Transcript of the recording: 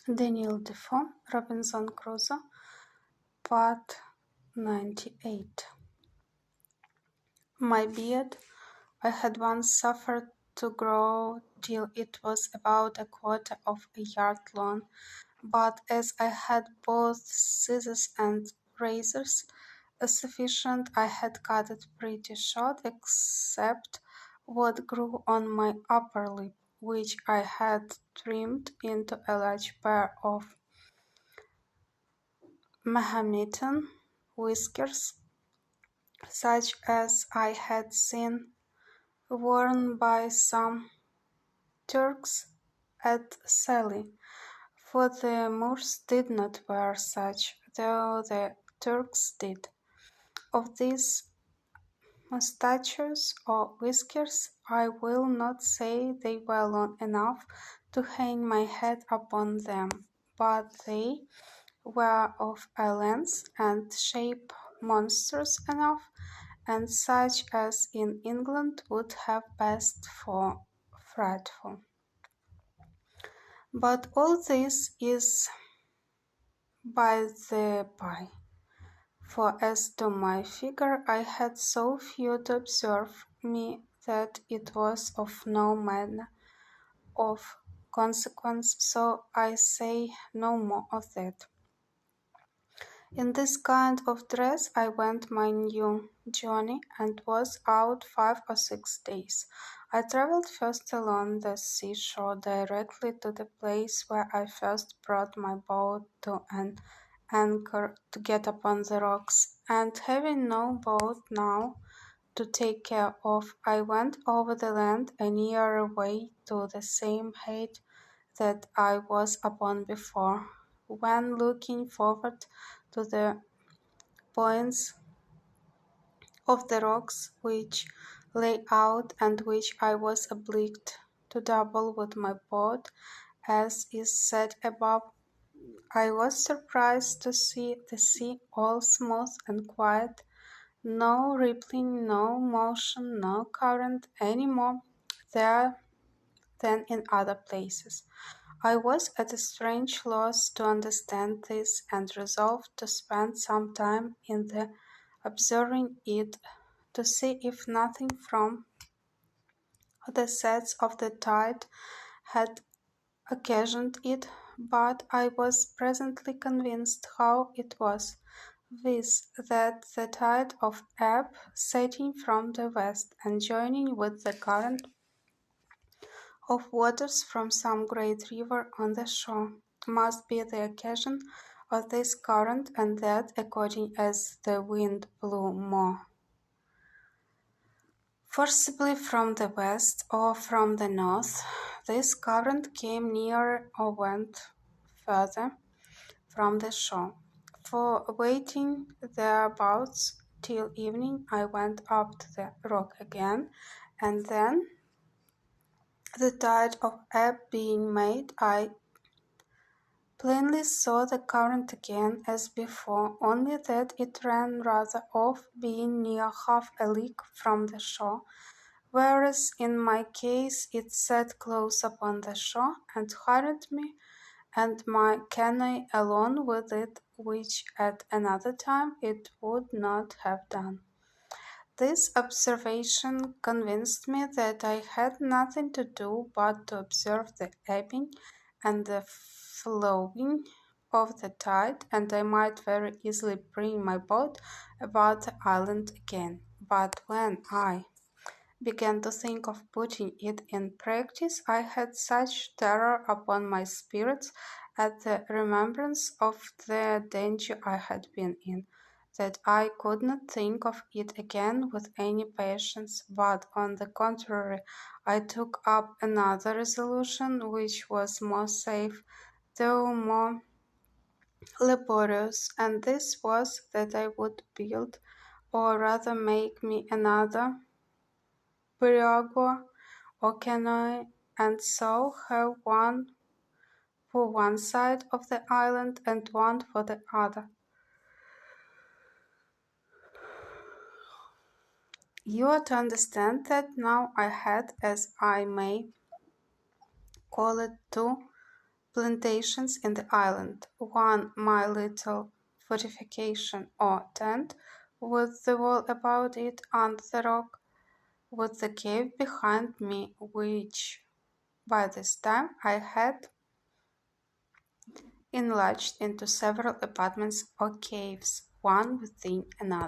Defoe, Robinson Crusoe, Part 98. My beard I had once suffered to grow till it was about a quarter of a yard long, but as I had both scissors and razors sufficient, I had cut it pretty short, except what grew on my upper lip, which I had trimmed into a large pair of Mahometan whiskers, such as I had seen worn by some Turks at Sallee, for the Moors did not wear such, though the Turks did. Of these moustaches or whiskers, I will not say they were long enough to hang my head upon them, but they were of a length and shape monstrous enough, and such as in England would have passed for frightful. But all this is by the by, for as to my figure I had so few to observe me that it was of no manner of consequence, so I say no more of that. In this kind of dress I went my new journey, and was out 5 or 6 days. I travelled first along the seashore directly to the place where I first brought my boat to an anchor to get upon the rocks, and having no boat now to take care of, I went over the land a nearer way to the same height that I was upon before, when looking forward to the points of the rocks which lay out and which I was obliged to double with my boat, as is said above, I was surprised to see the sea all smooth and quiet, no rippling, no motion, no current, any more there than in other places. I was at a strange loss to understand this, and resolved to spend some time in the observing it, to see if nothing from the sets of the tide had occasioned it, but I was presently convinced how it was, viz., that the tide of ebb, setting from the west, and joining with the current of waters from some great river on the shore, must be the occasion of this current, and that, according as the wind blew more forcibly from the west or from the north, this current came nearer or went further from the shore. For waiting thereabouts till evening, I went up to the rock again, and then, the tide of ebb being made, I plainly saw the current again as before, only that it ran rather off, being near half a league from the shore, whereas in my case it sat close upon the shore, and hurried me and my canoe along with it, which at another time it would not have done. This observation convinced me that I had nothing to do but to observe the ebbing and the flowing of the tide, and I might very easily bring my boat about the island again. But when I began to think of putting it in practice, I had such terror upon my spirits at the remembrance of the danger I had been in, that I could not think of it again with any patience, but on the contrary, I took up another resolution, which was more safe, though more laborious, and this was that I would build, or rather make me another periagua or canoe, and so have one for one side of the island and one for the other. You are to understand that now I had, as I may call it, two plantations in the island, one my little fortification or tent with the wall about it and the rock, with the cave behind me, which by this time I had enlarged into several apartments or caves, one within another.